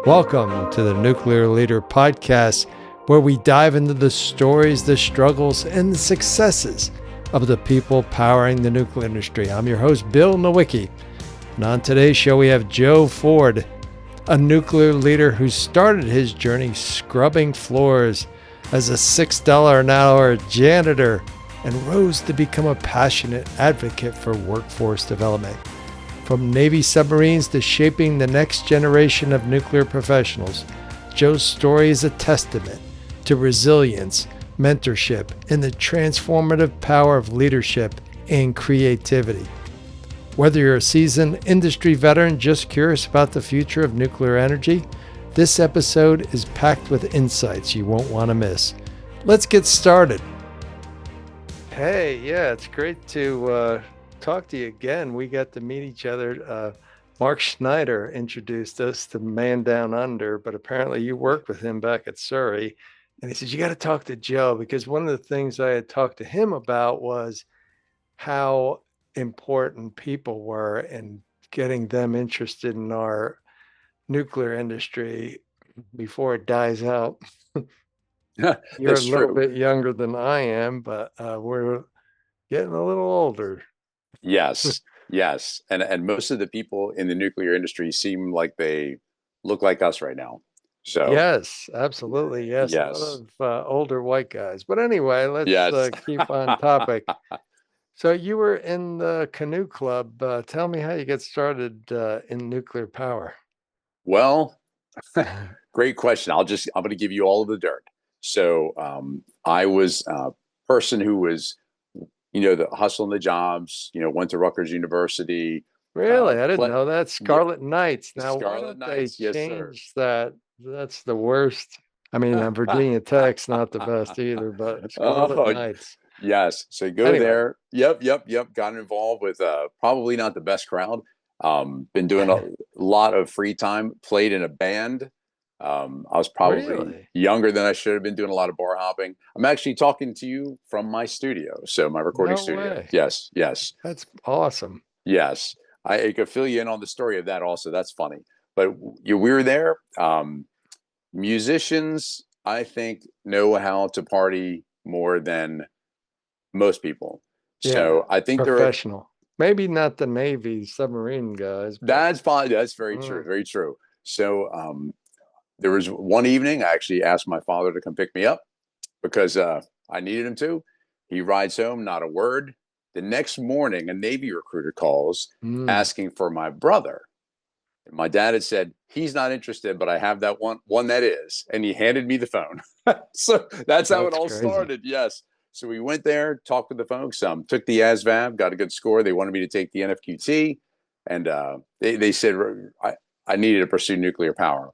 Welcome to the Nuclear Leader Podcast, where we dive into the stories, the struggles, and the successes of the people powering the nuclear industry. I'm your host, Bill Nowicki. And on today's show, we have Joe Ford, a nuclear leader who started his journey scrubbing floors as a $6 an hour janitor and rose to become a passionate advocate for workforce development. From Navy submarines to shaping the next generation of nuclear professionals, Joe's story is a testament to resilience, mentorship, and the transformative power of leadership and creativity. Whether you're a seasoned industry veteran just curious about the future of nuclear energy, this episode is packed with insights you won't want to miss. Let's get started. Hey, yeah, it's great to talk to you again. We got to meet each other. Mark Schneider introduced us to Man Down Under, but apparently you worked with him back at Surrey. And he said, you got to talk to Joe, because one of the things I had talked to him about was how important people were and getting them interested in our nuclear industry before it dies out. You're a little bit younger than I am, but we're getting a little older. Yes, yes. And most of the people in the nuclear industry seem like they look like us right now. So yes, absolutely. Yes. A lot of older white guys. But anyway, let's keep on topic. So you were in the canoe club. Tell me how you get started in nuclear power. Well, great question. I'm going to give you all of the dirt. So I was a person who was, the hustling the jobs, went to Rutgers University. Really? I didn't know that. Scarlet Knights. Now, Scarlet why don't Knights, they yes, change that? That's the worst. I mean, Virginia Tech's not the best either, but Scarlet Knights. Yes. So go there. Yep. Got involved with probably not the best crowd. Been doing a lot of free time, played in a band. I was probably younger than I should have been, doing a lot of bar hopping. I'm actually talking to you from my studio. So my recording studio. Way. Yes. That's awesome. Yes. I could fill you in on the story of that also. That's funny. But we were there. Musicians, I think, know how to party more than most people. Yeah, so I think professional. Maybe not the Navy submarine guys. But that's fine. That's very true. Very true. So there was one evening I actually asked my father to come pick me up because I needed him to. He rides home, not a word. The next morning, a Navy recruiter calls asking for my brother. And my dad had said, he's not interested, but I have that one that is. And he handed me the phone. So that's how it all started. Yes. So we went there, talked with the folks, took the ASVAB, got a good score. They wanted me to take the NFQT. And they said I needed to pursue nuclear power.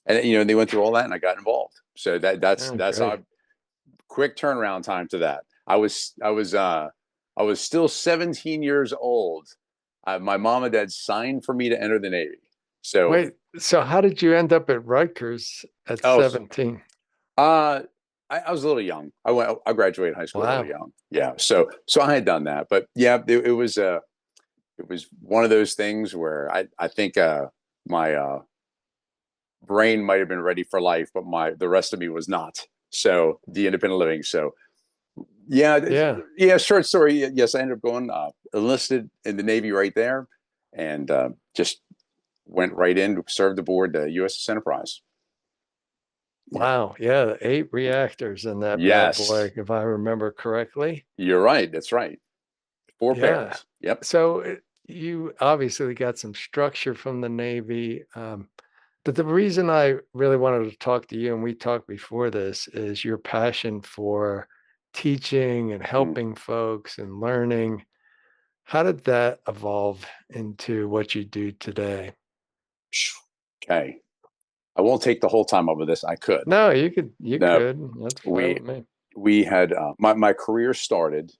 And, they went through all that and I got involved. So that's how quick turnaround time to that. I was still 17 years old. My mom and dad signed for me to enter the Navy. So wait, so how did you end up at Rutgers at 17? I was a little young. I graduated high school a little young. Yeah. So I had done that, but yeah, it was one of those things where I think my brain might have been ready for life, but the rest of me was not. So the independent living. So yeah. Short story. Yes, I ended up going enlisted in the Navy right there, and just went right in, served aboard the USS Enterprise. Wow. Yeah. 8 reactors in that bad boy, if I remember correctly. You're right. That's right. 4 pairs. Yep. So you obviously got some structure from the Navy. But the reason I really wanted to talk to you, and we talked before this, is your passion for teaching and helping folks and learning. How did that evolve into what you do today? Okay. I won't take the whole time over this. I could. No, you could. That's fine with me. We had my career started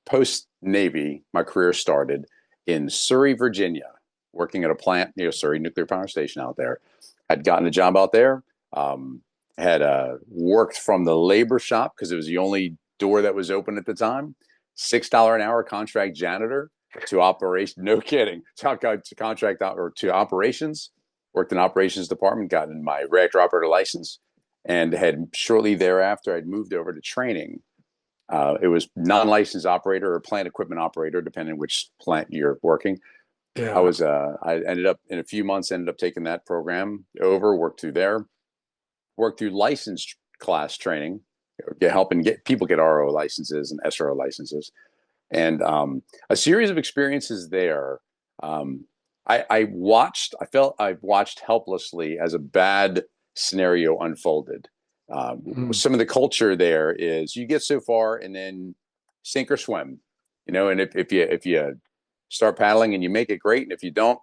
post Navy. My career started in Surrey, Virginia, working at a plant near Surrey Nuclear Power Station out there. Had gotten a job out there. Had worked from the labor shop because it was the only door that was open at the time. $6 an hour contract janitor to operation. No kidding. To contract out or to operations. worked in operations department, gotten my reactor operator license, and had shortly thereafter, I'd moved over to training. It was non-licensed operator or plant equipment operator, depending on which plant you're working. Yeah. I ended up in a few months, ended up taking that program over, worked through licensed class training, helping get people get RO licenses and SRO licenses, and a series of experiences there. I watched helplessly as a bad scenario unfolded. Some of the culture there is you get so far and then sink or swim, and if you start paddling and you make it, great, and if you don't,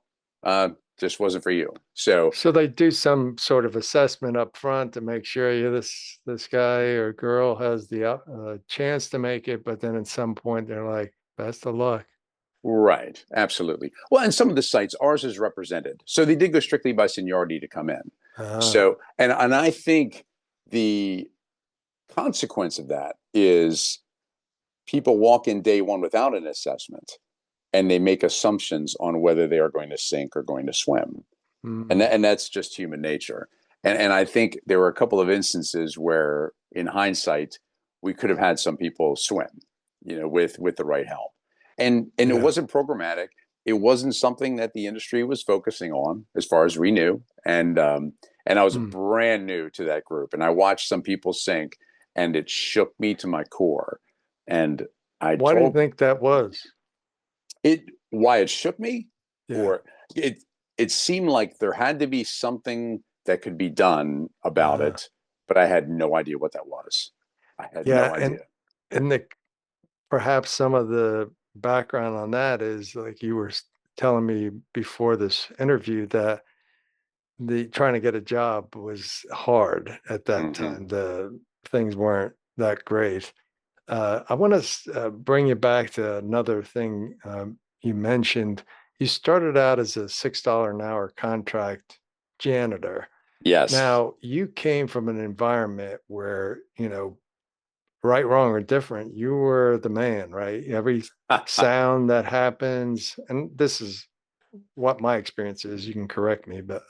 just wasn't for you. So they do some sort of assessment up front to make sure this guy or girl has the chance to make it, but then at some point they're like, best of luck. right, absolutely. Well, and some of the sites, ours is represented, so they did go strictly by seniority to come in. So, and I think the consequence of that is people walk in day one without an assessment, and they make assumptions on whether they are going to sink or going to swim, and that's just human nature. And I think there were a couple of instances where, in hindsight, we could have had some people swim, with the right help. And it wasn't programmatic. It wasn't something that the industry was focusing on, as far as we knew. And I was brand new to that group, and I watched some people sink, and it shook me to my core. And why do you think that was? Why it shook me, Yeah. or it seemed like there had to be something that could be done about it, but I had no idea what that was. I had no idea. And perhaps some of the background on that is, like you were telling me before this interview, that the trying to get a job was hard at that time. The things weren't that great. I want to bring you back to another thing you mentioned. You started out as a $6 an hour contract janitor. Yes. Now, you came from an environment where, right, wrong, or different, you were the man, right? Every sound that happens, and this is what my experience is, you can correct me, but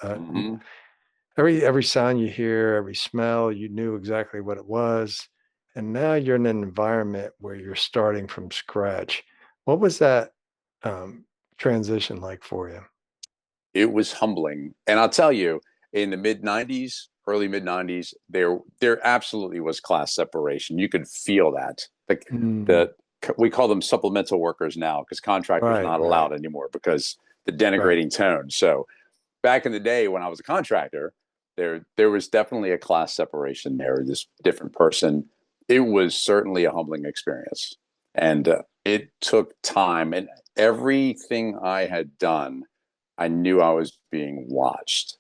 every sound you hear, every smell, you knew exactly what it was. And now you're in an environment where you're starting from scratch. What was that transition like for you? It was humbling. And I'll tell you, in the early mid 90s, there absolutely was class separation. You could feel that. Like we call them supplemental workers now, because contractors not allowed anymore because the denigrating tone. So back in the day when I was a contractor, there was definitely a class separation there, this different person. It was certainly a humbling experience. And it took time. And everything I had done, I knew I was being watched.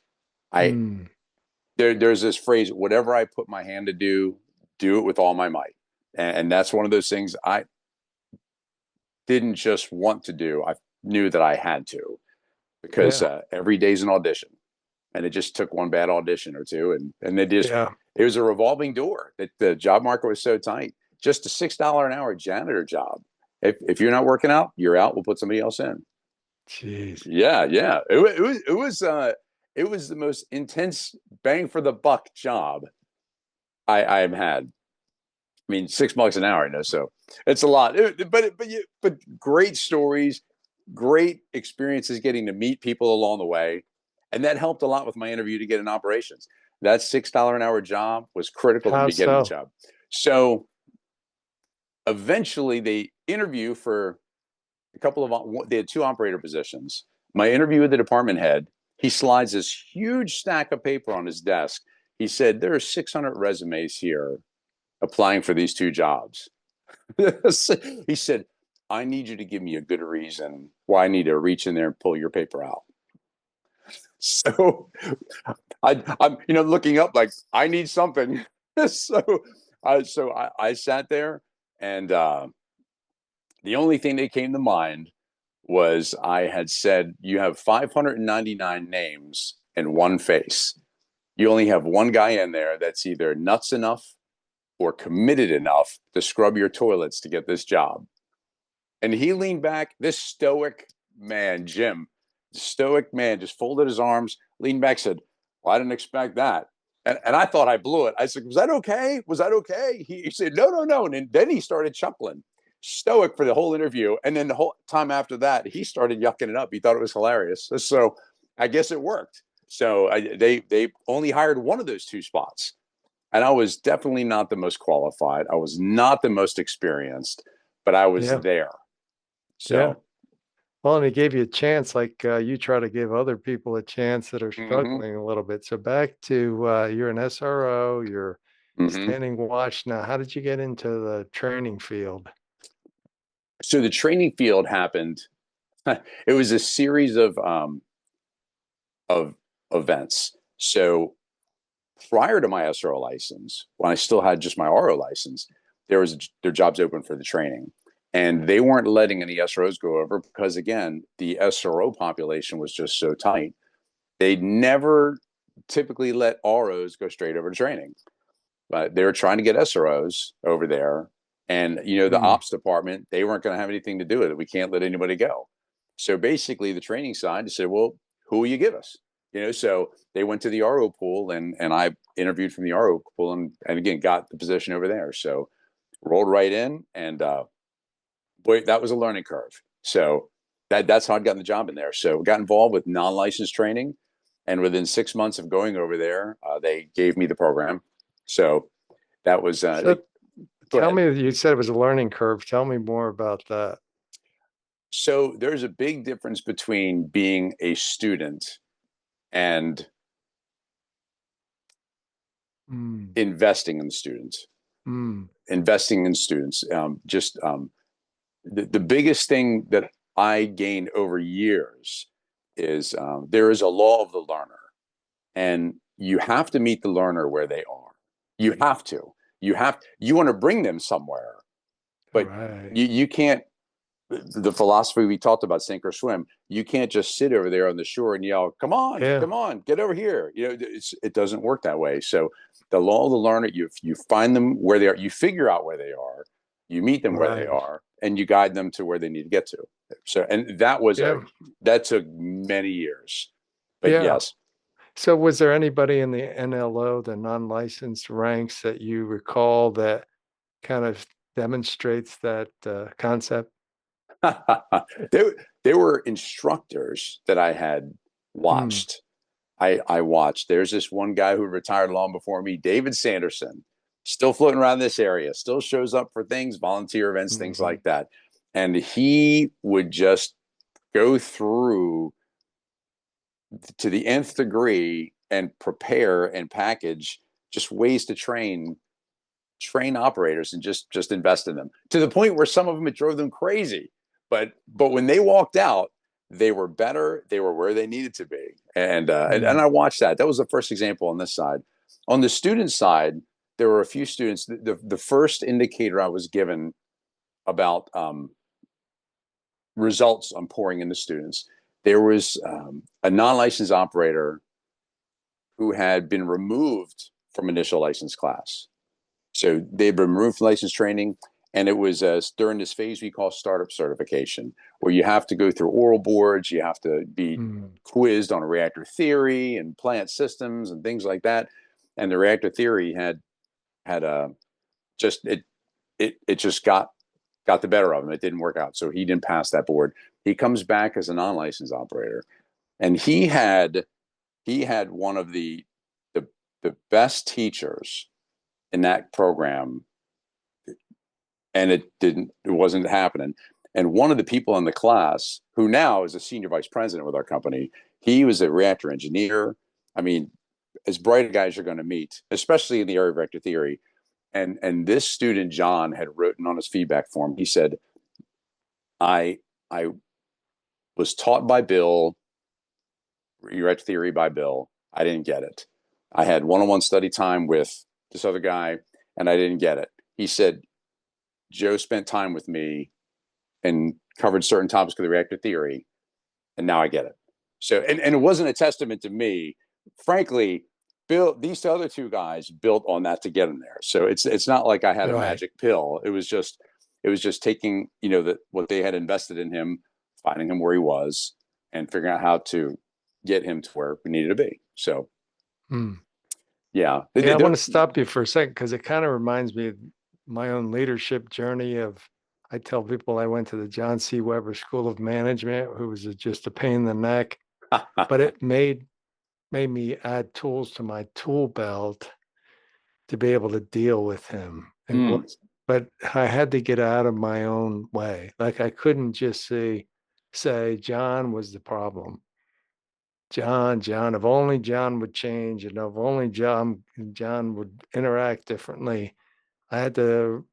There's this phrase, whatever I put my hand to do it with all my might. And that's one of those things I didn't just want to do. I knew that I had to, because every day's an audition. And it just took one bad audition or two. And it was a revolving door. That the job market was so tight. Just a $6 an hour janitor job. If you're not working out, you're out. We'll put somebody else in. Jeez. Yeah. It was the most intense bang for the buck job I've had. I mean, $6 an hour, so it's a lot. But great stories, great experiences, getting to meet people along the way. And that helped a lot with my interview to get in operations. That $6 an hour job was critical to me getting the job. So eventually they interview for they had 2 operator positions. My interview with the department head, he slides this huge stack of paper on his desk. He said, there are 600 resumes here applying for these 2 jobs. He said, I need you to give me a good reason why I need to reach in there and pull your paper out. So I'm looking up like I need something. So I sat there, and the only thing that came to mind was I had said, you have 599 names and one face. You only have one guy in there that's either nuts enough or committed enough to scrub your toilets to get this job. And he leaned back, this stoic man, Jim, stoic man, just folded his arms, leaned back, said, well, I didn't expect that. And I thought I blew it. I said, was that okay? Was that okay? He said, no, no, no. And then he started chuckling, stoic for the whole interview. And then the whole time after that, he started yucking it up. He thought it was hilarious. So I guess it worked. So they only hired one of those two spots. And I was definitely not the most qualified. I was not the most experienced, but I was Yeah. there. Yeah. So, Well, and he gave you a chance, like you try to give other people a chance that are mm-hmm, struggling a little bit. So back to you're an SRO, you're mm-hmm. standing watch now. How did you get into the training field? So the training field happened. It was a series of events. So prior to my SRO license, when I still had just my RO license, their jobs open for the training, and they weren't letting any SROs go over because again, the SRO population was just so tight. They never typically let ROs go straight over to training, but they were trying to get SROs over there. And the Hmm. ops department, they weren't going to have anything to do with it. We can't let anybody go. So basically, the training side said, "Well, who will you give us?" So they went to the RO pool, and I interviewed from the RO pool, and again got the position over there. So rolled right in, and boy, that was a learning curve. So that's how I got the job in there. So got involved with non-licensed training, and within 6 months of going over there, they gave me the program. So that was So go tell ahead. me, you said it was a learning curve. Tell me more about that. So there's a big difference between being a student and Mm, investing in the students. mm, Investing in students, the biggest thing that I gained over years is there is a law of the learner, and you have to meet the learner where they are. You have to. You want to bring them somewhere, but right. you can't. The philosophy we talked about, sink or swim. You can't just sit over there on the shore and yell, Yeah. come on, get over here." It doesn't work that way. So the law of the learner, you find them where they are, you figure out where they are, you meet them where they Right. are, and you guide them to where they need to get to. So, and Yeah. that took many years, but Yeah. yes. So was there anybody in the NLO, the non-licensed ranks that you recall that kind of demonstrates that concept? there, there were instructors that I had Mm, watched. I watched. There's this one guy who retired long before me, David Sanderson, still floating around this area, still shows up for things, volunteer events, things hmm. like that. And he would just go through to the nth degree and prepare and package just ways to train operators and just invest in them to the point where some of them it drove them crazy. But when they walked out, they were better. They were where they needed to be, and I Mm, watched that. That was the first example on this side. On the student side, there were a few students. The first indicator I was given about results on pouring into students, there was a non-licensed operator who had been removed from initial license class. So they've been removed from license training, and it was during this phase we call startup certification, where you have to go through oral boards, you have to be mm. quizzed on reactor theory and plant systems and things like that. And the reactor theory had just it just got the better of him. It didn't work out, so he didn't pass that board. He comes back as a non-licensed operator, and he had one of the the best teachers in that program, and it wasn't happening. And one of the people in the class, who now is a senior vice president with our company, he was a reactor engineer. I mean, as bright a guy as you're going to meet, especially in the area of reactor theory. And this student John had written on his feedback form. He said, I was taught by Bill, reactor theory by Bill. I didn't get it. I had one-on-one study time with this other guy, and I didn't get it. He said, Joe spent time with me and covered certain topics of the reactor theory, and now I get it. So, and it wasn't a testament to me. Frankly, Bill, these other two guys built on that to get him there. So it's not like I had a Right. magic pill. It was just taking, that what they had invested in him, finding him where he was, and figuring out how to get him to where we needed to be. So, Hmm. yeah. Yeah, I want to stop you for a second because it kind of reminds me of my own leadership journey of, I tell people I went to the John C. Weber School of Management, who was just a pain in the neck, but it made me add tools to my tool belt to be able to deal with him. It was, but I had to get out of my own way. Like I couldn't just say John was the problem. John, if only John would change and if only John would interact differently. I had to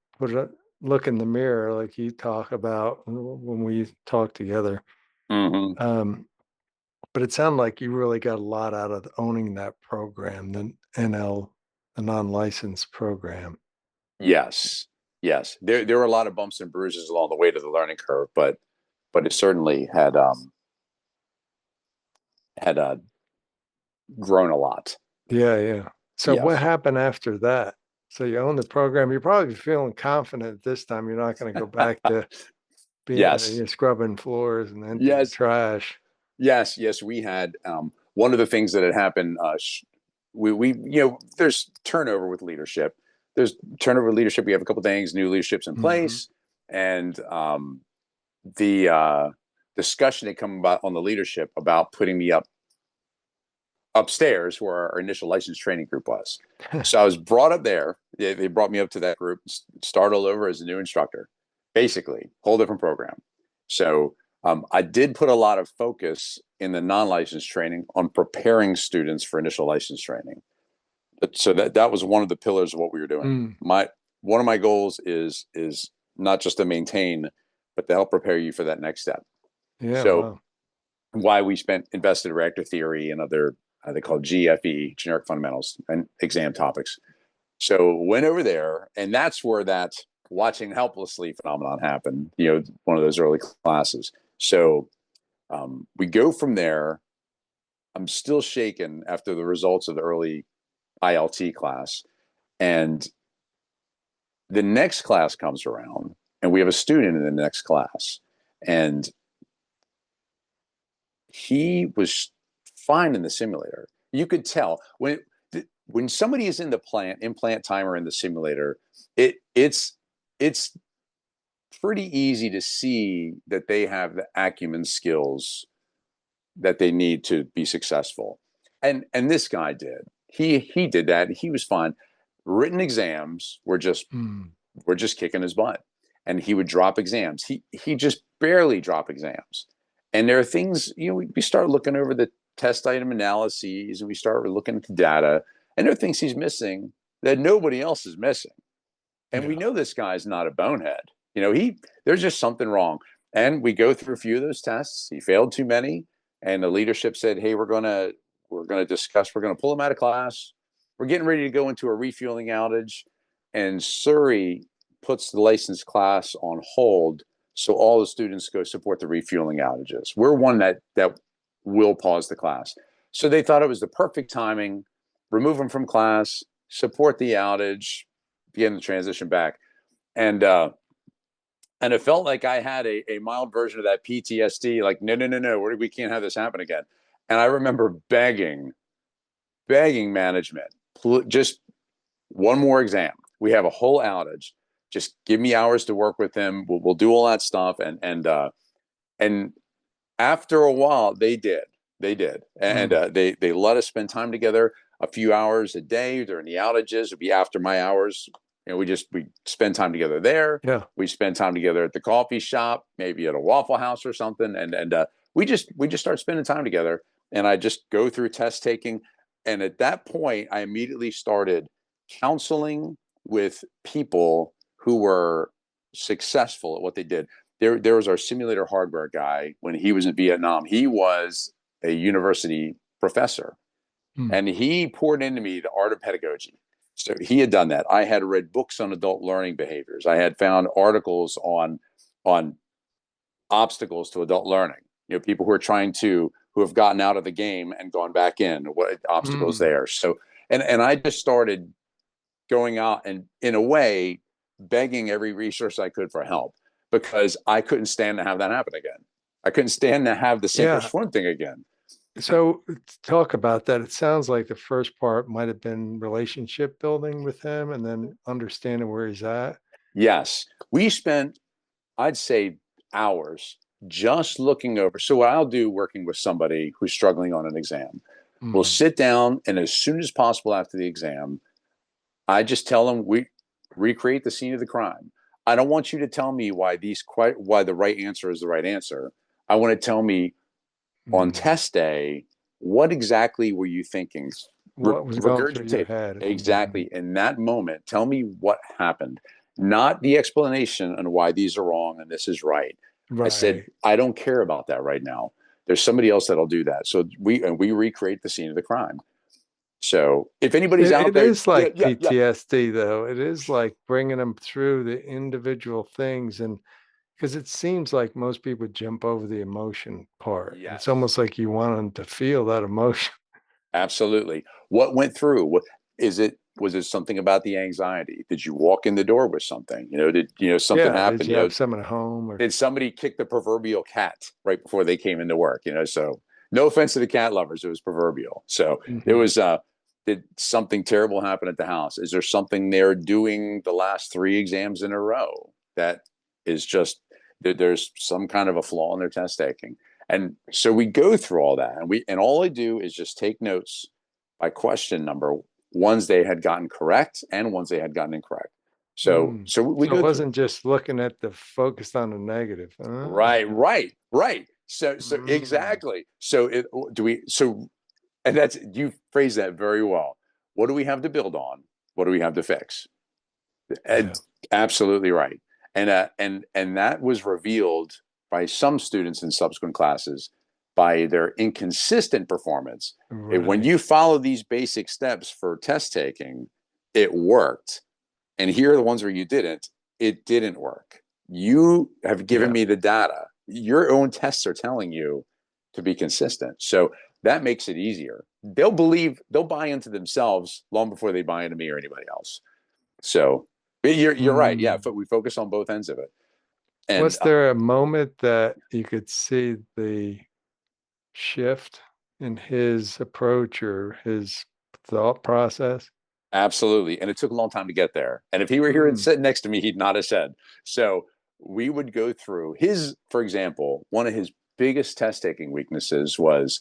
look in the mirror like you talk about when we talk together. Mm-hmm. But it sounded like you really got a lot out of owning that program, the NL, the non-licensed program. Yes. Yes. There were a lot of bumps and bruises along the way to the learning curve, but it certainly had grown a lot. Yeah, yeah. So what Yes. happened after that? So you own the program. You're probably feeling confident this time. You're not going to go back to being Yes. scrubbing floors and emptying Yes. trash. Yes. Yes. We had one of the things that had happened. We there's turnover with leadership. There's turnover with leadership. We have a couple of things, new leadership's in Mm-hmm. place, and the discussion had come about on the leadership about putting me upstairs where our initial license training group was. So I was brought up there. They brought me up to that group, start all over as a new instructor, basically, whole different program. So I did put a lot of focus in the non-licensed training on preparing students for initial license training. So that was one of the pillars of what we were doing. One of my goals is not just to maintain, but to help prepare you for that next step. Yeah, So wow. why we invested in reactor theory and other they call GFE, generic fundamentals, and exam topics. So went over there, and that's where that watching helplessly phenomenon happened. One of those early classes. So we go from there. I'm still shaken after the results of the early ILT class, and the next class comes around, and we have a student in the next class, and he was fine in the simulator. You could tell when somebody is in the implant timer in the simulator, it's pretty easy to see that they have the acumen skills that they need to be successful. And this guy did. He did that. He was fine. Written exams were just kicking his butt, and he would drop exams. He just barely dropped exams. And there are things, we start looking over the test item analyses, and we start looking at the data, and there are things he's missing that nobody else is missing. And we know this guy's not a bonehead. There's just something wrong. And we go through a few of those tests. He failed too many, and the leadership said, "Hey, we're gonna discuss. We're gonna pull him out of class. We're getting ready to go into a refueling outage." And Surrey puts the license class on hold, so all the students go support the refueling outages. We're one that will pause the class. So they thought it was the perfect timing, remove them from class, support the outage, begin the transition back. And it felt like I had a mild version of that PTSD, like, no, we can't have this happen again. And I remember begging management, just one more exam. We have a whole outage. Just give me hours to work with him. We'll do all that stuff. And after a while, they did. And they let us spend time together a few hours a day during the outages. It'd be after my hours. We spend time together there. Yeah. We spend time together at the coffee shop, maybe at a Waffle House or something. And we just start spending time together. And I just go through test taking. And at that point, I immediately started counseling with people who were successful at what they did. There was our simulator hardware guy when he was in Vietnam. He was a university professor, and he poured into me the art of pedagogy. So he had done that. I had read books on adult learning behaviors. I had found articles on obstacles to adult learning. People who have gotten out of the game and gone back in. What obstacles there? So and I just started going out and, in a way, begging every resource I could for help, because I couldn't stand to have that happen again. I couldn't stand to have the sink or Yeah. swim thing again. So talk about that. It sounds like the first part might have been relationship building with him and then understanding where he's at. Yes, we spent, I'd say, hours just looking over. So what I'll do working with somebody who's struggling on an exam, we'll Mhm. sit down, and as soon as possible after the exam, I just tell them we recreate the scene of the crime. I don't want you to tell me why the right answer is the right answer. I want to tell me on Mhm. test day, what exactly were you thinking? What was going through your Regurgitate head? Mhm. exactly in that moment. Tell me what happened, not the explanation on why these are wrong and this is right. I said, Right. I don't care about that right now. There's somebody else that'll do that. So we recreate the scene of the crime. So if anybody's out It there, is yeah, like yeah, yeah, PTSD, though. It is like bringing them through the individual things. And because it seems like most people jump over the emotion part. It's yes. almost like you want them to feel that emotion. Absolutely. What went through? What is it? Was it something about the anxiety? Did you walk in the door with something? Did something Yeah. Did happen? you have someone at home or? Did somebody kick the proverbial cat right before they came into work? So no offense to the cat lovers, it was proverbial. So it Mhm. was did something terrible happen at the house? Is there something they're doing the last three exams in a row that is just that there's some kind of a flaw in their test taking? And so we go through all that, and all I do is just take notes by question number, ones they had gotten correct and ones they had gotten incorrect. So Mm. so we So it go through. wasn't just looking at the focused on the negative. Right, right, right. So Mm. exactly. So do we? So and that's you phrase that very well. What do we have to build on? What do we have to fix? Yeah. Absolutely right. And that was revealed by some students in subsequent classes by their inconsistent performance. When Right. you follow these basic steps for test taking, it worked. And here are the ones where you didn't. It didn't work. You have given Yeah. me the data. Your own tests are telling you to be consistent. So that makes it easier. They'll buy into themselves long before they buy into me or anybody else. So you're right. Yeah, Mm. we focus on both ends of it. And Was there a moment that you could see the shift in his approach or his thought process? absolutely. And it took a long time to get there. And if he were here and Mm. sitting next to me, he'd nod his head. So we would go through for example, one of his biggest test taking weaknesses was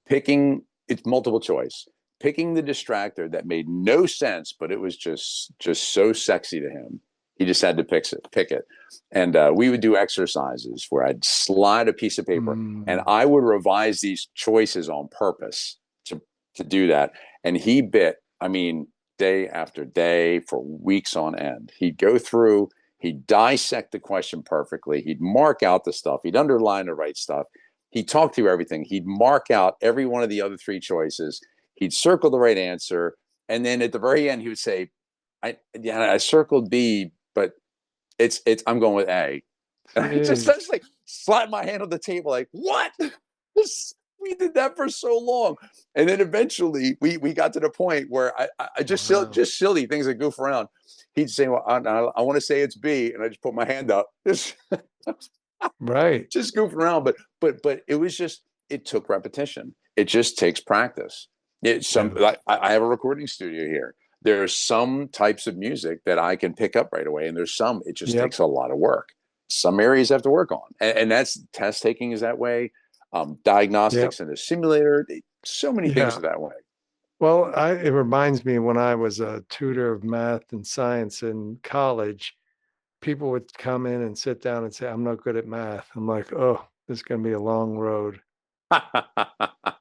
picking it's multiple choice, picking the distractor that made no sense, but it was just so sexy to him. He just had to pick it. And we would do exercises where I'd slide a piece of paper and Mm. I would revise these choices on purpose to do that. And he bit, I mean, day after day for weeks on end. He'd go through, he'd dissect the question perfectly, he'd mark out the stuff, he'd underline the right stuff, he'd talk through everything, he'd mark out every one of the other three choices, he'd circle the right answer, and then at the very end he would say, I circled B, but it's I'm going with A. And I just Jeez. like slap my hand on the table, like, what? This we did that for so long. And then eventually we got to the point where I Wow. just silly things that goof around. He'd say, well, I want to say it's B, and I just put my hand up. Right. Just goofing around. But it was just it took repetition. It just takes practice. Yeah. I have a recording studio here. There are some types of music that I can pick up right away, and there's some it just Yep. takes a lot of work. Some areas have to work on, and that's test taking is that way. Yep. Diagnostics in a simulator, so many things Yeah. are that way. Well, it reminds me when I was a tutor of math and science in college, people would come in and sit down and say, I'm not good at math. I'm like, oh, this is going to be a long road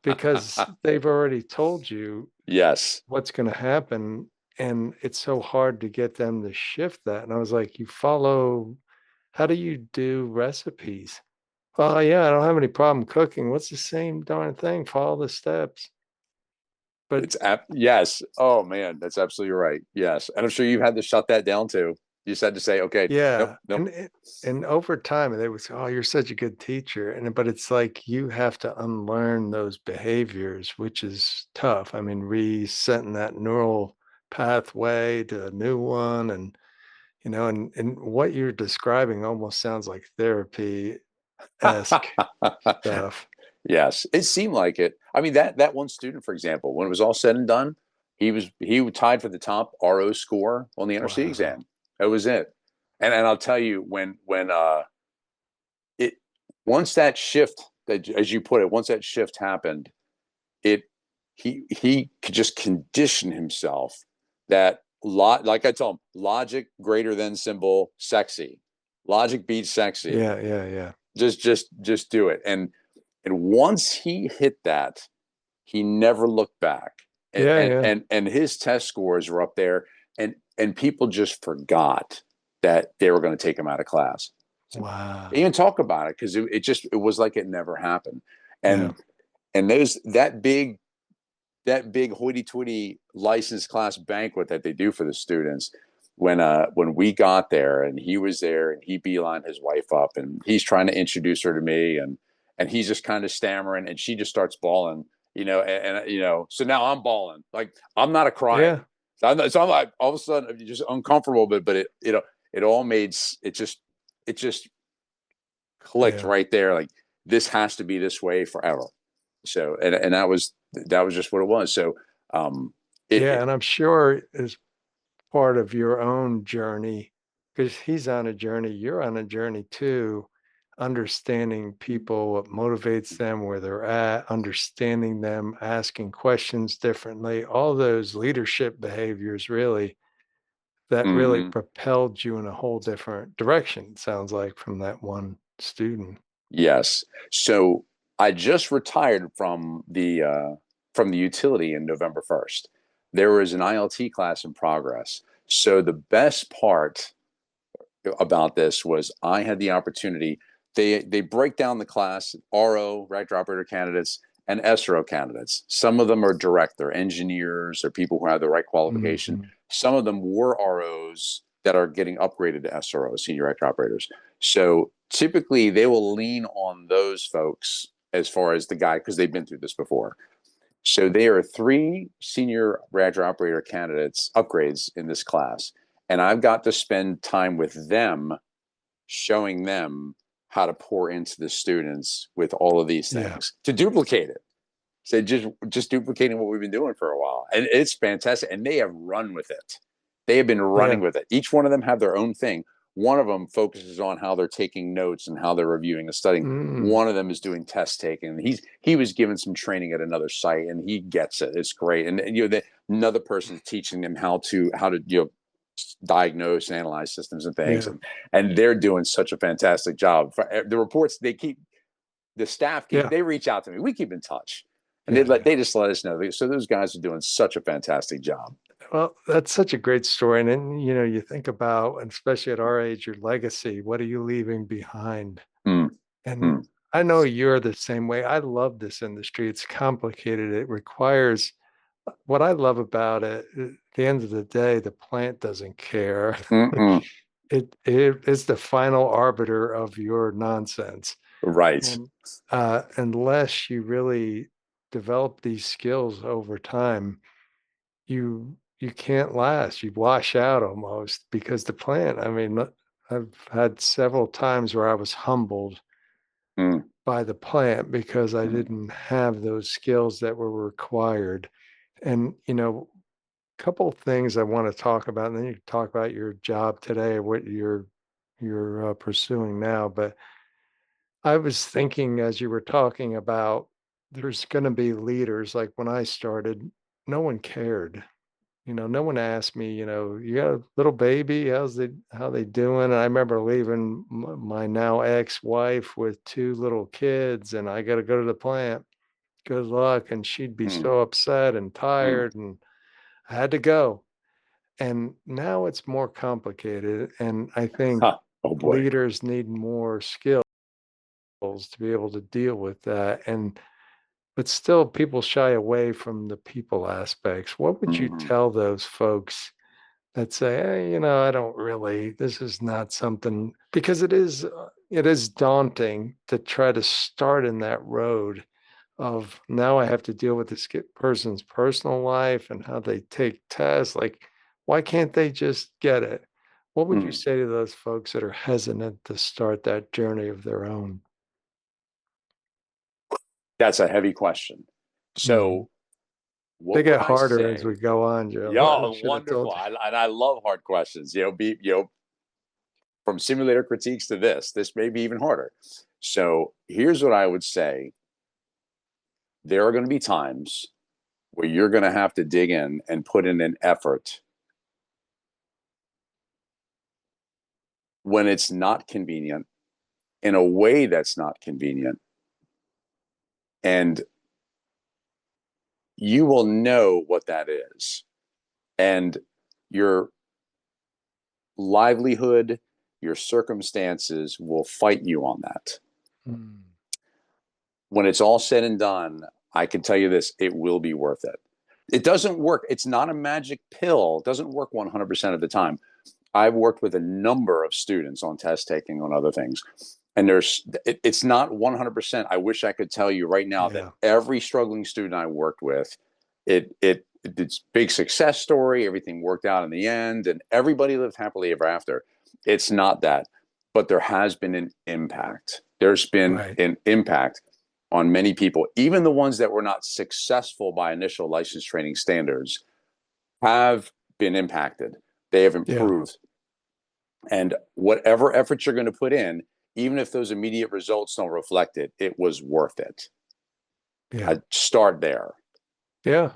because they've already told you Yes, what's going to happen. And it's so hard to get them to shift that. And I was like, you follow, how do you do recipes? Oh, yeah, I don't have any problem cooking. What's the same darn thing? Follow the steps. But yes. Oh man, that's absolutely right. Yes, and I'm sure you had to shut that down too. You just had to say, okay, nope, yeah, nope. and over time, they would say, "Oh, you're such a good teacher," and but it's like you have to unlearn those behaviors, which is tough. I mean, resetting that neural pathway to a new one, and and what you're describing almost sounds like therapy esque stuff. Yes, it seemed like it. I mean, that one student, for example, when it was all said and done, he tied for the top RO score on the NRC Wow. exam. That was it. And I'll tell you, when it once that shift, that as you put it, once that shift happened, it he could just condition himself that like I told him, logic greater than symbol sexy. Logic beats sexy. Yeah, yeah, yeah. Just do it. And once he hit that, he never looked back. And Yeah, and yeah. and, his test scores were up there, and people just forgot that they were going to take him out of class. They Wow. even talk about it because it was like it never happened. Yeah. And those that big hoity-toity license class banquet that they do for the students, when we got there and he was there and he beelined his wife up and he's trying to introduce her to me, and he's just kind of stammering and she just starts bawling, so now I'm bawling, like I'm not a crying. Yeah. So I'm like all of a sudden just uncomfortable, but it all made it just clicked Yeah. right there, like this has to be this way forever. So and that was just what it was. So Yeah. it And I'm sure as part of your own journey, because he's on a journey, you're on a journey too, understanding people, what motivates them, where they're at, understanding them, asking questions differently, all those leadership behaviors really that really mhm. propelled you in a whole different direction, it sounds like, from that one student. Yes. So I just retired from the utility in November 1st. There was an ILT class in progress. So the best part about this was I had the opportunity. They break down the class: RO, reactor operator candidates, and SRO candidates. Some of them are direct; they're engineers or people who have the right qualification. Mhm. Some of them were ROs that are getting upgraded to SRO, senior reactor operators. So typically, they will lean on those folks as far as the guy because they've been through this before. So there are three senior reactor operator candidates upgrades in this class, and I've got to spend time with them, showing them how to pour into the students with all of these Yeah. things to duplicate it. So just duplicating what we've been doing for a while, and it's fantastic. And they have run with it. They have been running Yeah. with it. Each one of them have their own thing. One of them focuses on how they're taking notes and how they're reviewing the studying. Mm. One of them is doing test taking. He was given some training at another site, and he gets it. It's great. And another person's teaching them how to diagnose and analyze systems and things, Yeah. and they're doing such a fantastic job. The reports the staff Yeah. they reach out to me. We keep in touch, and Yeah. Yeah. they just let us know. So those guys are doing such a fantastic job. Well, that's such a great story. And then, you think about, and especially at our age, your legacy. What are you leaving behind? Mm, And mm, I know you're the same way. I love this industry. It's complicated. It requires what I love about it. At the end of the day, the plant doesn't care. mm, mm. It is the final arbiter of your nonsense. Right. And unless you really develop these skills over time, you can't last. You wash out almost because the plant, I mean, I've had several times where I was humbled Mm, by the plant because I mm. didn't have those skills that were required. And, a couple of things I want to talk about, and then you can talk about your job today, what you're pursuing now. But I was thinking as you were talking about there's going to be leaders like when I started, no one cared. No one asked me, you got a little baby, how they doing? And I remember leaving my now ex-wife with two little kids and I got to go to the plant. Good luck. And she'd be Mm, so upset and mm. tired and I had to go. And now it's more complicated. And I think Huh. Oh boy. leaders need more skills to be able to deal with that. But still, people shy away from the people aspects. What would you Mm, tell those folks that say, hey, I don't really, this is not something, because it is daunting to try to start in that road of now I have to deal with this person's personal life and how they take tests. Like, why can't they just get it? What would you mm. say to those folks that are hesitant to start that journey of their own? That's a heavy question. Mhm. So They what would get I harder as say? we go on, Joe. I Yeah, should have wonderful. told you. And I love hard questions. From simulator critiques to this may be even harder. So here's what I would say. There are going to be times where you're going to have to dig in and put in an effort when it's not convenient, in a way that's not convenient. And you will know what that is. And your livelihood, your circumstances will fight you on that. Mm. When it's all said and done, I can tell you this, it will be worth it. It doesn't work. It's not a magic pill. It doesn't work 100% of the time. I've worked with a number of students on test taking, on other things. And it's not 100%. I wish I could tell you right now that Yeah. every struggling student I worked with, it's big success story. Everything worked out in the end, and everybody lived happily ever after. It's not that, but there has been an impact. There's been Right. an impact on many people, even the ones that were not successful by initial license training standards have been impacted. They have Yeah. improved. And whatever effort you're going to put in, even if those immediate results don't reflect it, it was worth it. Yeah. I'd start there. Yeah.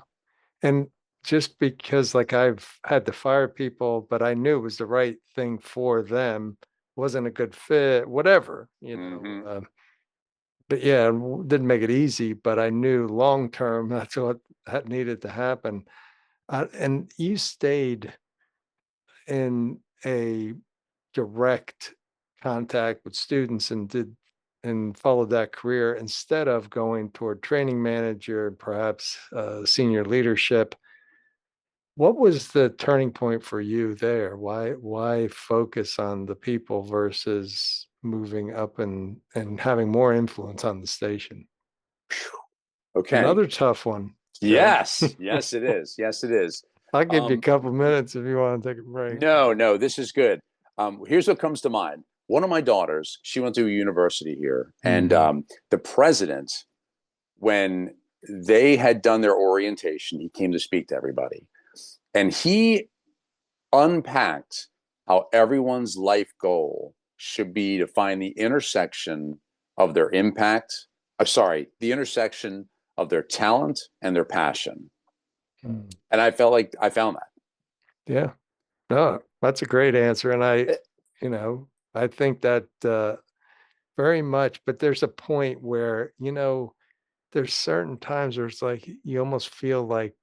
And just because like I've had to fire people, but I knew it was the right thing for them, wasn't a good fit, whatever, Mm-hmm. but yeah, didn't make it easy, but I knew long term that's what that needed to happen. And you stayed in a direct contact with students and followed that career instead of going toward training manager, perhaps senior leadership. What was the turning point for you there? Why focus on the people versus moving up and having more influence on the station? Okay. Another tough one, Joe. Yes. Yes, it is. Yes, it is. I'll give you a Um, couple minutes if you want to take a break. no, this is good. Here's what comes to mind. One of my daughters, she went to a university here, and Mm-hmm. the president, when they had done their orientation, he came to speak to everybody, and he unpacked how everyone's life goal should be to find the intersection of their impact. Sorry, the intersection of their talent and their passion. Mm. And I felt like I found that. Yeah. No, that's a great answer. And Eh, I think that very much, but there's a point where, there's certain times where it's like you almost feel like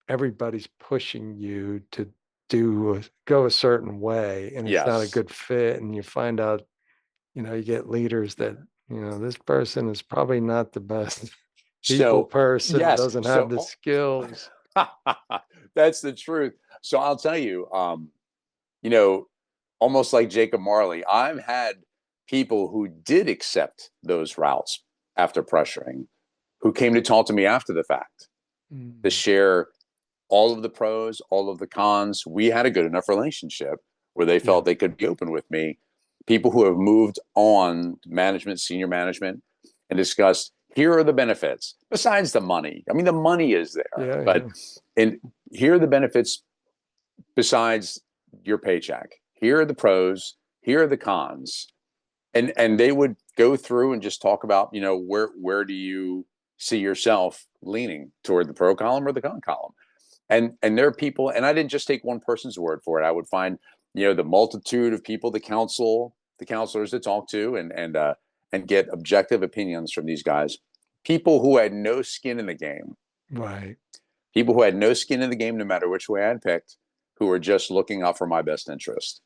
everybody's pushing you to go a certain way and it's not a yes. good fit. And you find out, you get leaders that, this person is probably not the best people So, person, yes. doesn't have the skills. That's the truth. So I'll tell you, you know, almost like Jacob Marley, I've had people who did accept those routes after pressuring, who came to talk to me after the fact to Mm. share all of the pros, all of the cons. We had a good enough relationship where they Yeah. felt they could be open with me. People who have moved on to management, senior management, and discussed here are the benefits besides the money. I mean, the money is there, Yeah. but Yeah. and here are the benefits besides your paycheck. Here are the pros. Here are the cons, and they would go through and just talk about where do you see yourself leaning toward the pro column or the con column, and there are people, and I didn't just take one person's word for it. I would find the multitude of people, the counselors to talk to, and get objective opinions from these guys, people who had no skin in the game, Right. people who had no skin in the game no matter which way I'd picked, who were just looking out for my best interest.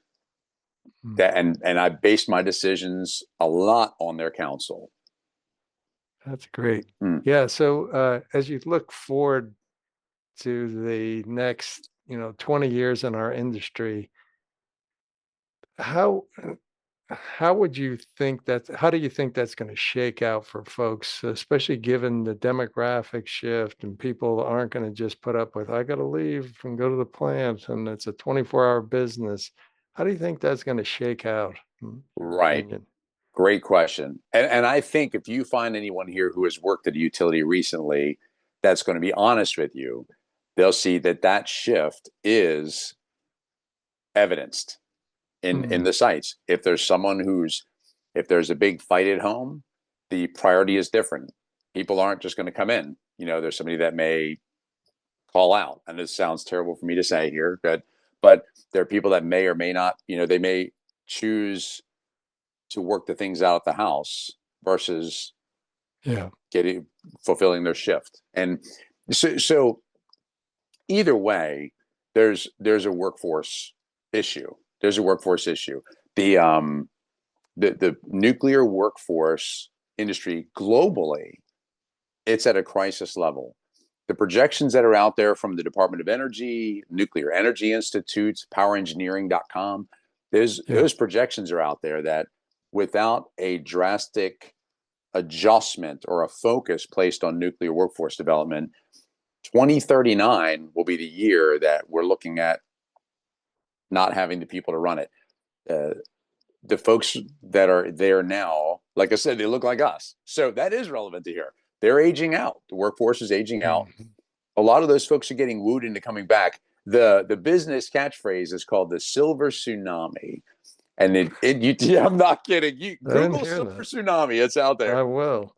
Mm. And I based my decisions a lot on their counsel. That's great. Hmm. Yeah. So as you look forward to the next, 20 years in our industry, how how do you think that's going to shake out for folks, especially given the demographic shift and people aren't going to just put up with, I got to leave and go to the plant and it's a 24-hour business. How do you think that's going to shake out, in your Right. opinion? Great question. And I think if you find anyone here who has worked at a utility recently that's going to be honest with you, they'll see that that shift is evidenced in the sites. If there's someone if there's a big fight at home, the priority is different. People aren't just going to come in. There's somebody that may call out, and this sounds terrible for me to say here, but there are people that may or may not, they may choose to work the things out at the house versus fulfilling their shift. And so either way, there's a workforce issue. There's a workforce issue. The nuclear workforce industry globally, it's at a crisis level. The projections that are out there from the Department of Energy, Nuclear Energy Institute, powerengineering.com, those projections are out there that without a drastic adjustment or a focus placed on nuclear workforce development, 2039 will be the year that we're looking at not having the people to run it. The folks that are there now, like I said, they look like us. So that is relevant to here. They're aging out. The workforce is aging out. A lot of those folks are getting wooed into coming back. The business catchphrase is called the silver tsunami. And I'm not kidding. Google silver tsunami. It's out there. I will.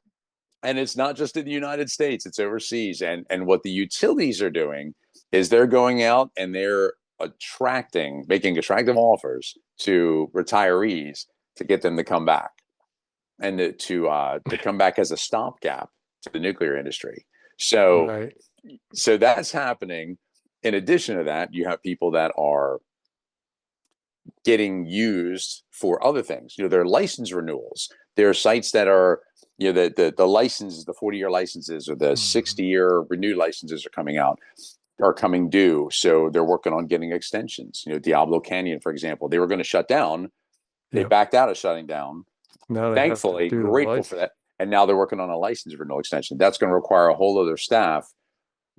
And it's not just in the United States, it's overseas. And what the utilities are doing is they're going out and they're making attractive offers to retirees to get them to come back and to come back as a stopgap to the nuclear industry. So that's happening. In addition to that, you have people that are getting used for other things. There are license renewals. There are sites that are, the licenses, the 40-year licenses or the 60-year renewed licenses are coming due. So they're working on getting extensions. Diablo Canyon, for example, they were going to shut down. They backed out of shutting down. Thankfully, grateful for that. And now they're working on a license renewal extension. That's going to require a whole other staff.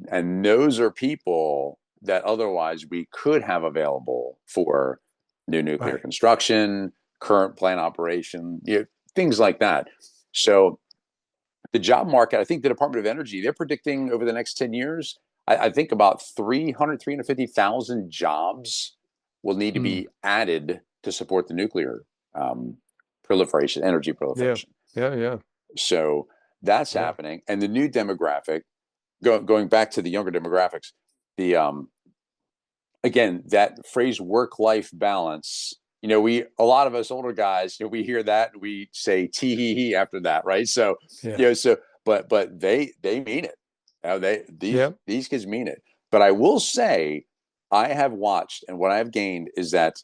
And those are people that otherwise we could have available for new nuclear construction, current plant operation, things like that. So the job market, I think the Department of Energy, they're predicting over the next 10 years, I think about 350,000 jobs will need to be added to support the nuclear energy proliferation. Yeah. So that's happening. And the new demographic, going back to the younger demographics, again, that phrase work-life balance, a lot of us older guys, we hear that and we say tee hee hee after that, right? So, but they mean it. These kids mean it. But I will say, I have watched, and what I've gained is that,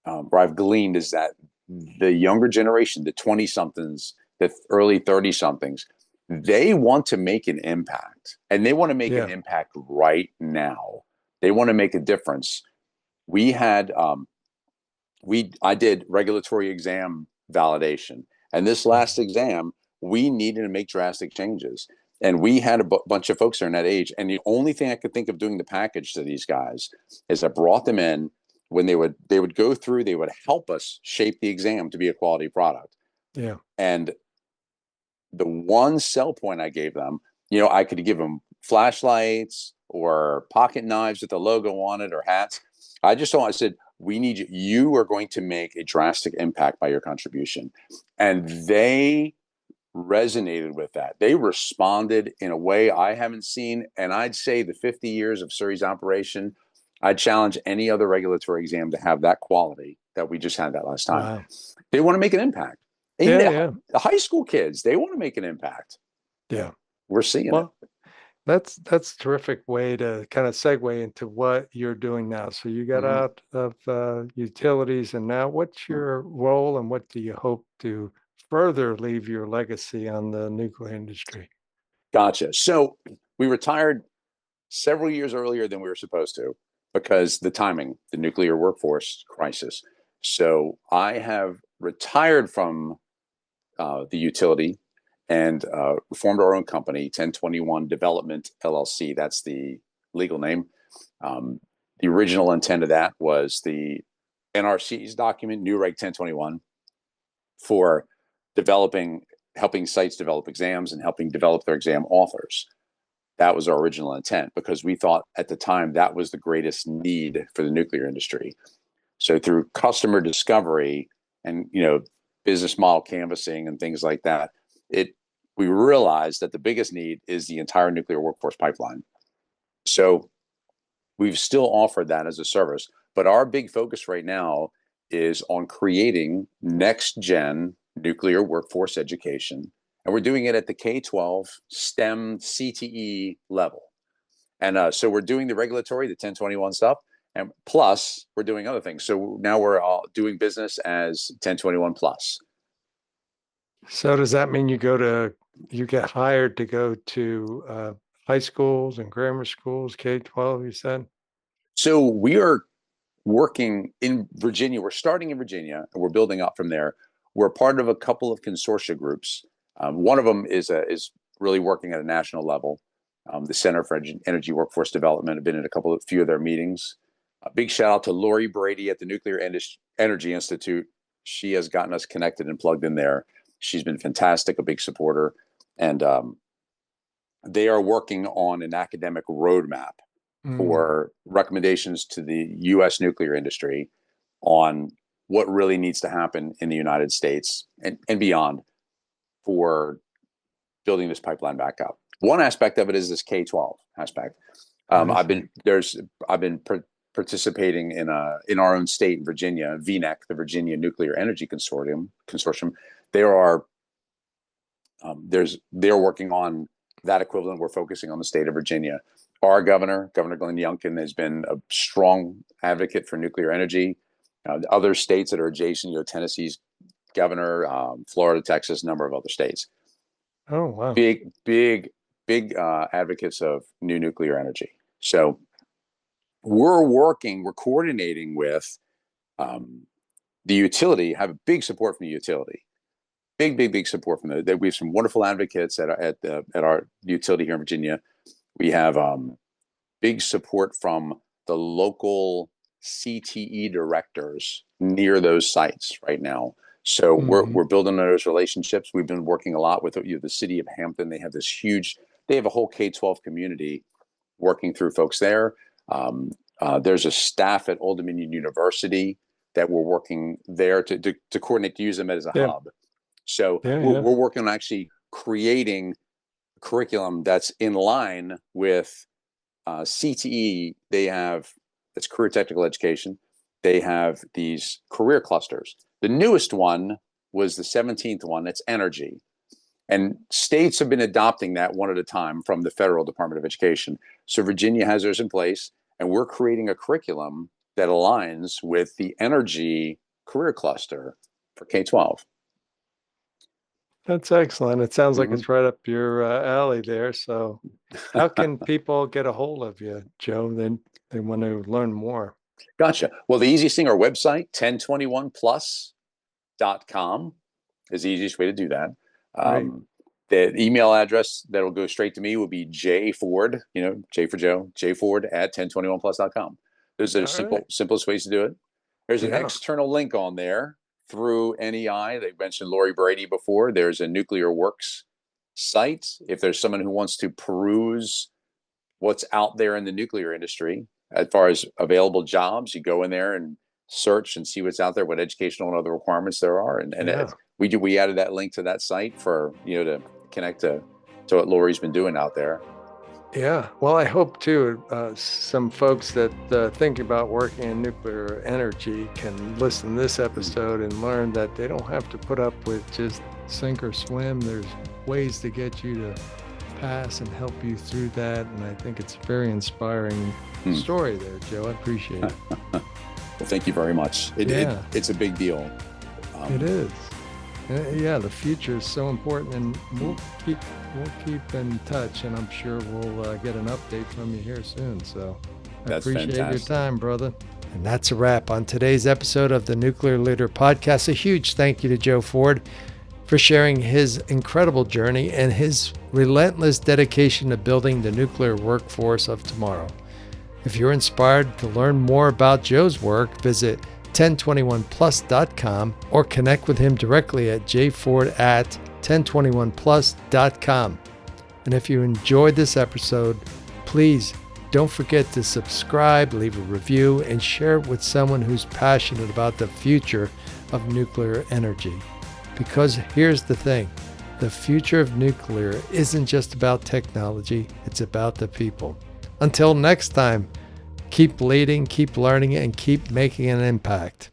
or I've gleaned is that the younger generation, the 20-somethings, the early 30-somethings, they want to make an impact, and they want to make an impact right now. They want to make a difference. I did regulatory exam validation, and this last exam, we needed to make drastic changes. And we had a bunch of folks there in that age. And the only thing I could think of doing the package to these guys is I brought them in when they would go through, they would help us shape the exam to be a quality product. Yeah. And the one sell point I gave them, I could give them flashlights or pocket knives with the logo on it or hats. I said, we need you. You are going to make a drastic impact by your contribution. And they resonated with that. They responded in a way I haven't seen. And I'd say the 50 years of series operation, I'd challenge any other regulatory exam to have that quality that we just had that last time. Wow. They want to make an impact. The high school kids, they want to make an impact. Yeah. We're seeing it. That's a terrific way to kind of segue into what you're doing now. So you got out of utilities, and now what's your role, and what do you hope to further leave your legacy on the nuclear industry? Gotcha. So we retired several years earlier than we were supposed to because the timing, the nuclear workforce crisis. So I have retired from the utility and formed our own company, 1021 Development LLC. That's the legal name. The original intent of that was the NRC's document, New Reg 1021, for helping sites develop exams and helping develop their exam authors. That was our original intent, because we thought at the time that was the greatest need for the nuclear industry. So through customer discovery and, business model canvassing and things like that, we realized that the biggest need is the entire nuclear workforce pipeline. So we've still offered that as a service, but our big focus right now is on creating next gen nuclear workforce education. And we're doing it at the K-12 STEM CTE level. And so we're doing the regulatory, the 1021 stuff, and plus we're doing other things. So now we're all doing business as 1021 plus. So does that mean you get hired to go to high schools and grammar schools, K-12, you said? So we are working in Virginia. We're starting in Virginia and we're building up from there. We're part of a couple of consortia groups. One of them is really working at a national level. The Center for Energy Workforce Development. I've been in a few of their meetings. A big shout out to Lori Brady at the Nuclear Energy Institute. She has gotten us connected and plugged in there. She's been fantastic, a big supporter. And they are working on an academic roadmap for recommendations to the U.S. nuclear industry on what really needs to happen in the United States and beyond for building this pipeline back up. One aspect of it is this K-12 aspect. I've been participating in our own state in Virginia, VNEC, the Virginia Nuclear Energy Consortium. They're working on that equivalent. We're focusing on the state of Virginia. Our Governor Glenn Youngkin, has been a strong advocate for nuclear energy. Other states that are adjacent, Tennessee's governor, Florida, Texas, a number of other states. Oh, wow. Big advocates of new nuclear energy. So we're coordinating with the utility, have a big support from the utility. Big support from them. We have some wonderful advocates at our utility here in Virginia. We have big support from the local CTE directors near those sites right now. So we're building those relationships. We've been working a lot with the city of Hampton. They have a whole K-12 community working through folks there. There's a staff at Old Dominion University that we're working there to coordinate, to use them as a hub. So we're working on actually creating curriculum that's in line with CTE. It's career technical education. They have these career clusters. The newest one was the 17th one. That's energy. And states have been adopting that one at a time from the Federal Department of Education. So Virginia has theirs in place, and we're creating a curriculum that aligns with the energy career cluster for K-12. That's excellent. It sounds like it's right up your alley there. So how can people get a hold of you, Joe? They want to learn more. Gotcha. Well, the easiest thing, our website, 1021plus.com is the easiest way to do that. The email address that'll go straight to me will be jford, J for Joe, jford at 1021plus.com. Those are the simplest ways to do it. There's an external link on there through NEI. They mentioned Lori Brady before. There's a Nuclear Works site. If there's someone who wants to peruse what's out there in the nuclear industry, as far as available jobs, you go in there and search and see what's out there, what educational and other requirements there are. And we added that link to that site for, to connect to what Lori's been doing out there. Yeah. Well, I hope too, some folks that think about working in nuclear energy can listen to this episode and learn that they don't have to put up with just sink or swim. There's ways to get you to pass and help you through that. And I think it's a very inspiring story there, Joe. I appreciate it. Well, thank you very much. It's a big deal. It is. The future is so important, and we'll keep in touch, and I'm sure we'll get an update from you here soon. So I appreciate your time, brother. And that's a wrap on today's episode of the Nuclear Leader Podcast. A huge thank you to Joe Ford for sharing his incredible journey and his relentless dedication to building the nuclear workforce of tomorrow. If you're inspired to learn more about Joe's work, visit 1021plus.com or connect with him directly at jford@1021plus.com. And if you enjoyed this episode, please don't forget to subscribe, leave a review, and share it with someone who's passionate about the future of nuclear energy. Because here's the thing, the future of nuclear isn't just about technology, it's about the people. Until next time, keep leading, keep learning, and keep making an impact.